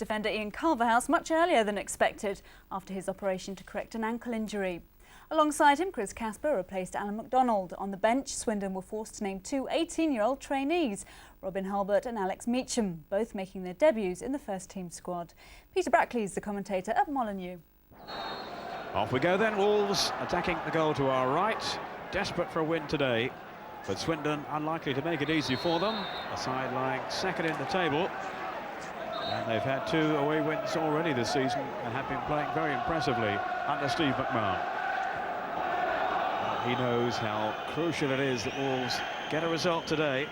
defender Ian Culverhouse much earlier than expected after his operation to correct an ankle injury. Alongside him, Chris Casper replaced Alan McDonald. On the bench, Swindon were forced to name two 18-year-old trainees, Robin Hulbert and Alex Meacham, both making their debuts in the first-team squad. Peter Brackley is the commentator at Molineux. Off we go then, Wolves attacking the goal to our right, desperate for a win today, but Swindon unlikely to make it easy for them. A side lying second in the table, and they've had 2 away wins already this season and have been playing very impressively under Steve McMahon. He knows how crucial it is that Wolves get a result today.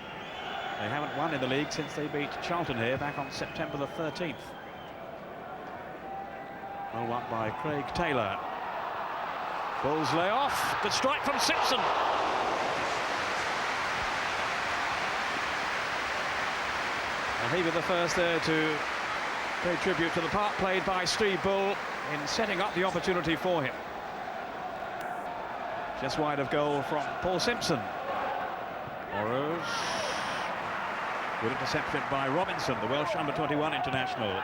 They haven't won in the league since they beat Charlton here back on September the 13th. Roll up by Craig Taylor. Bulls lay off. Good strike from Simpson. And he was the first there to pay tribute to the part played by Steve Bull in setting up the opportunity for him. Just wide of goal from Paul Simpson. Molineux. Good interception by Robinson, the Welsh under-21 international.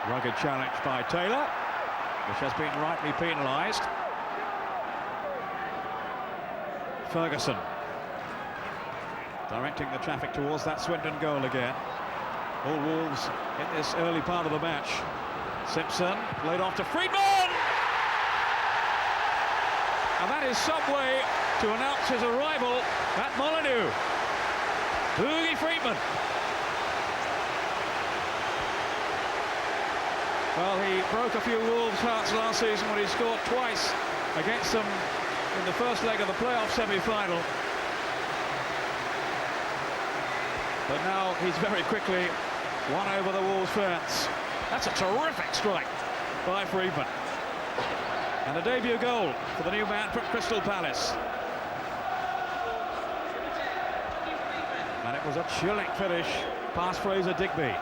Rugged challenge by Taylor, which has been rightly penalised. Ferguson directing the traffic towards that Swindon goal again. All Wolves in this early part of the match. Simpson laid off to Friedman! And that is some way to announce his arrival at Molineux. Boogie Friedman. Well, he broke a few Wolves' hearts last season when he scored twice against them in the first leg of the playoff semi-final. But now he's very quickly won over the Wolves fans. That's a terrific strike by Friedman. And a debut goal for the new man from Crystal Palace. And it was a chilling finish past Fraser Digby.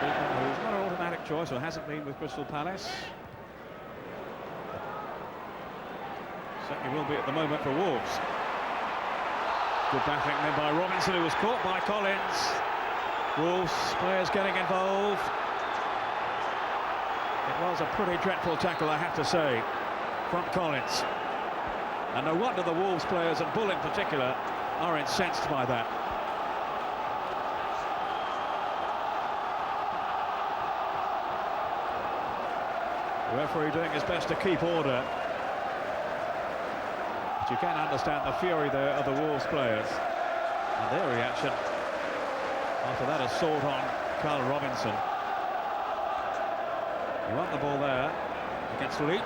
Friedman, who's not an automatic choice, or hasn't been with Crystal Palace. Certainly will be at the moment for Wolves. Good battling then by Robinson, who was caught by Collins. Wolves players getting involved. It was a pretty dreadful tackle, I have to say, from Collins. And no wonder the Wolves players, and Bull in particular, are incensed by that. The referee doing his best to keep order. But you can understand the fury there of the Wolves players and their reaction after that assault on Carl Robinson. He won the ball there against Leach.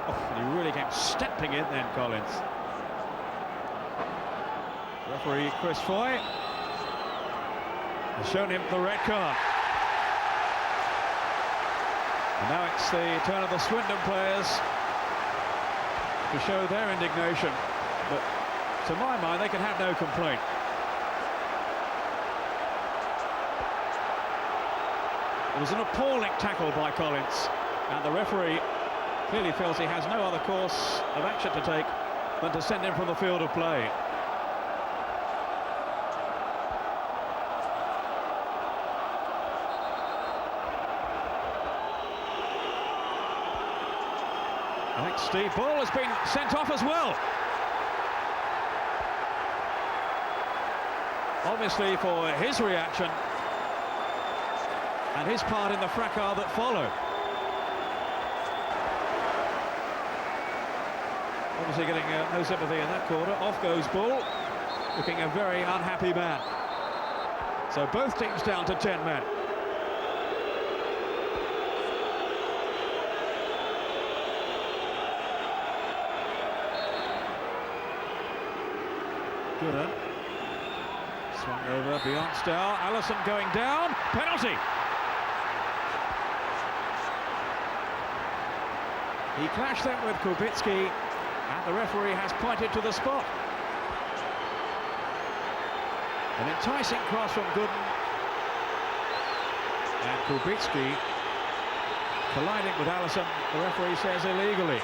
Oh, and he really came stepping in then, Collins. Referee Chris Foy has shown him the red card. And now it's the turn of the Swindon players to show their indignation. But to my mind, they can have no complaint. It was an appalling tackle by Collins, and the referee clearly feels he has no other course of action to take than to send him from the field of play. I think Steve Bull has been sent off as well. Obviously for his reaction and his part in the fracas that followed. Obviously getting no sympathy in that corner. Off goes Bull, looking a very unhappy man. So both teams down to 10 men. Gooder swung over beyond Stow. Allison going down. Penalty. He clashed then with Kubicki, and the referee has pointed to the spot. An enticing cross from Gooden, and Kubicki colliding with Allison. The referee says illegally.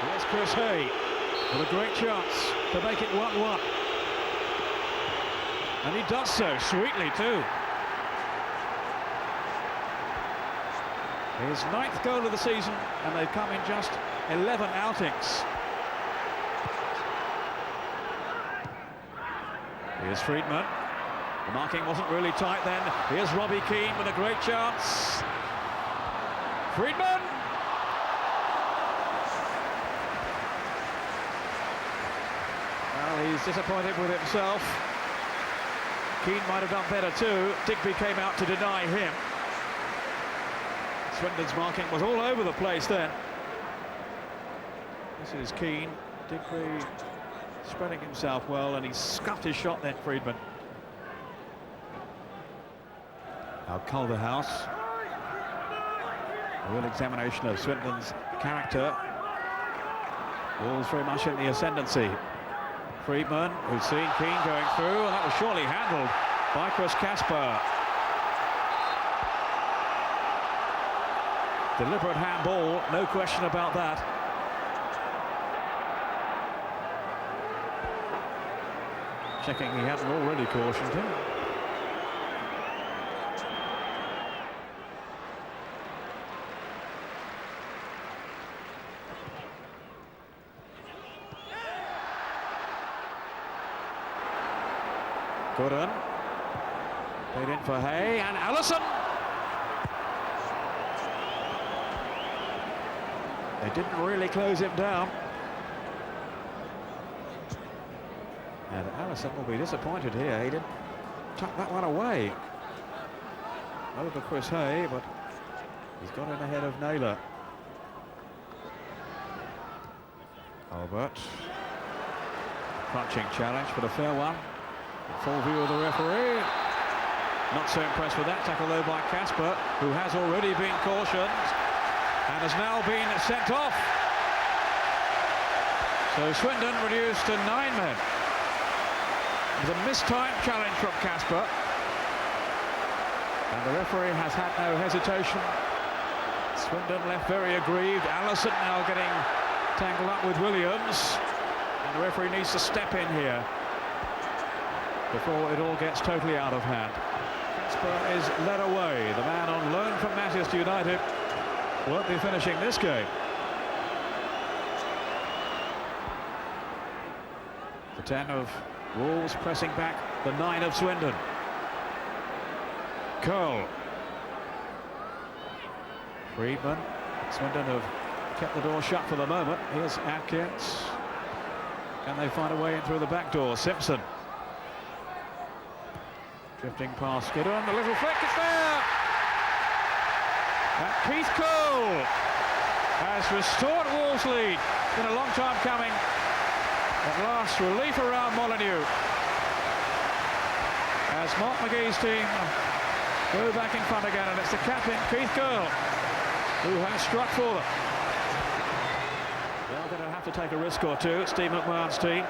Here's Chris Hay. with a great chance to make it 1-1. And he does so sweetly too. His 9th goal of the season, and they've come in just 11 outings. Here's Friedman. The marking wasn't really tight then. Here's Robbie Keane with a great chance. Friedman! Well, he's disappointed with himself. Keane might have done better too. Digby came out to deny him. Swindon's marking was all over the place then. This is Keane. Digby spreading himself well, and he scuffed his shot then, Friedman. Now Culverhouse. A real examination of Swindon's character. Wolves very much in the ascendancy. Friedman, who's seen Keane going through, and that was surely handled by Chris Casper. Deliberate handball, no question about that. Checking he hasn't already cautioned him. Gooden. Played in for Hay, and Allison. They didn't really close him down. And Allison will be disappointed here. He didn't tuck that one away. Over Chris Hay, but he's got in ahead of Naylor. Albert. Crunching challenge, but a fair one. Full view of the referee. Not so impressed with that tackle though by Casper, who has already been cautioned and has now been sent off. So Swindon reduced to 9 men. It was a mistimed challenge from Casper. And the referee has had no hesitation. Swindon left very aggrieved. Allison now getting tangled up with Williams. And the referee needs to step in here before it all gets totally out of hand. Casper is led away. The man on loan from Manchester United won't be finishing this game. The 10 of Wolves pressing back the 9 of Swindon. Cole. Friedman. Swindon have kept the door shut for the moment. Here's Atkins. Can they find a way in through the back door? Simpson. Drifting past Gideon, the little flick is there! And Keith Cole has restored Wolves' lead. Been a long time coming. At last, relief around Molineux. As Mark McGee's team go back in front again, and it's the captain, Keith Cole, who has struck for them. They're going to have to take a risk or two. It's Steve McMahon's team.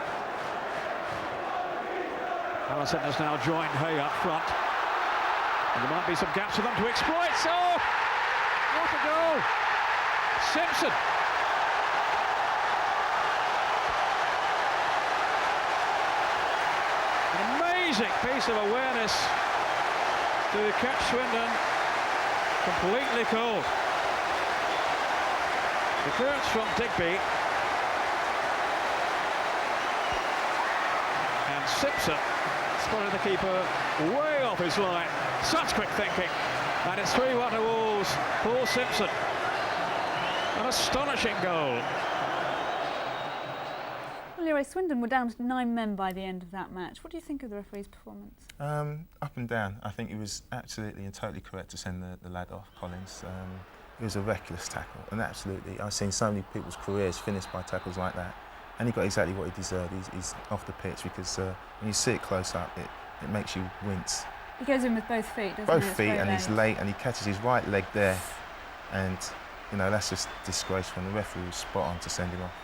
Allison has now joined Hay up front. And there might be some gaps for them to exploit. So, what a goal! Simpson. An amazing piece of awareness to catch Swindon completely cold. The clearance from Digby. And Simpson spotted the keeper way off his line. Such quick thinking. And it's 3-1 to Wolves. Paul Simpson. An astonishing goal. Well, anyway, Swindon were down to 9 men by the end of that match. What do you think of the referee's performance? Up and down. I think he was absolutely and totally correct to send the lad off, Collins. It was a reckless tackle, and absolutely, I've seen so many people's careers finished by tackles like that. And he got exactly what he deserved. He's off the pitch because when you see it close up, it makes you wince. He goes in with both feet, doesn't he? Both feet, and he's late, and he catches his right leg there. And, you know, that's just disgraceful. And the referee was spot on to send him off.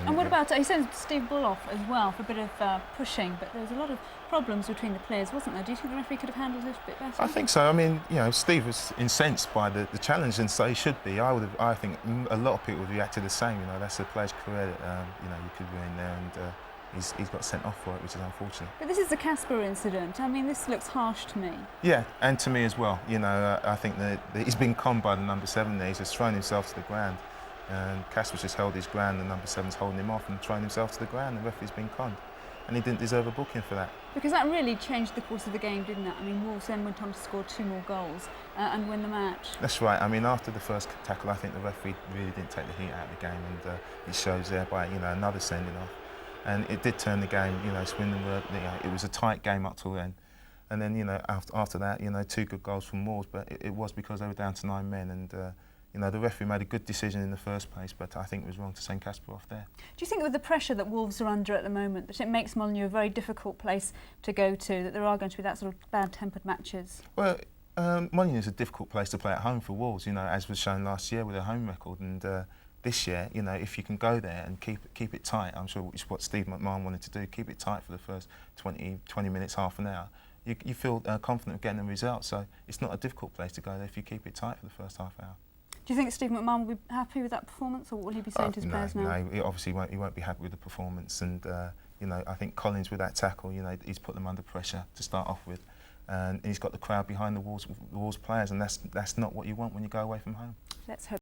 And what about, he sent Steve Bull off as well for a bit of pushing, but there was a lot of problems between the players, wasn't there? Do you think the referee could have handled it a bit better? I think so. I mean, you know, Steve was incensed by the challenge, and so he should be. I think a lot of people would react to the same. You know, that's a player's career that, you know, you could be in there, and he's got sent off for it, which is unfortunate. But this is the Casper incident. I mean, this looks harsh to me. Yeah, and to me as well. You know, I think that he's been conned by the number 7 there. He's just thrown himself to the ground. And Casper's just held his ground, the number 7's holding him off and thrown himself to the ground. The referee's been conned. And he didn't deserve a booking for that. Because that really changed the course of the game, didn't it? I mean, Wolves then went on to score 2 more goals and win the match. That's right. I mean, after the first tackle, I think the referee really didn't take the heat out of the game, and it shows there by, you know, another sending off. And it did turn the game. You know, Swindon were, you know, it was a tight game up till then. And then, you know, after that, you know, 2 good goals from Wolves, but it was because they were down to 9 men, and you know, the referee made a good decision in the first place, but I think it was wrong to send Casper off there. Do you think with the pressure that Wolves are under at the moment, that it makes Molineux a very difficult place to go to, that there are going to be that sort of bad-tempered matches? Well, Molineux is a difficult place to play at home for Wolves, you know, as was shown last year with their home record, and this year, you know, if you can go there and keep it tight, I'm sure it's what Steve McMahon wanted to do, keep it tight for the first 20 minutes, half an hour, you feel confident of getting the result, so it's not a difficult place to go there if you keep it tight for the first half hour. Do you think Steve McMahon will be happy with that performance, or will he be saying to his players now? No, he obviously won't be happy with the performance, and you know, I think Collins with that tackle, you know, he's put them under pressure to start off with, and he's got the crowd behind the Wolves players, and that's not what you want when you go away from home. Let's hope.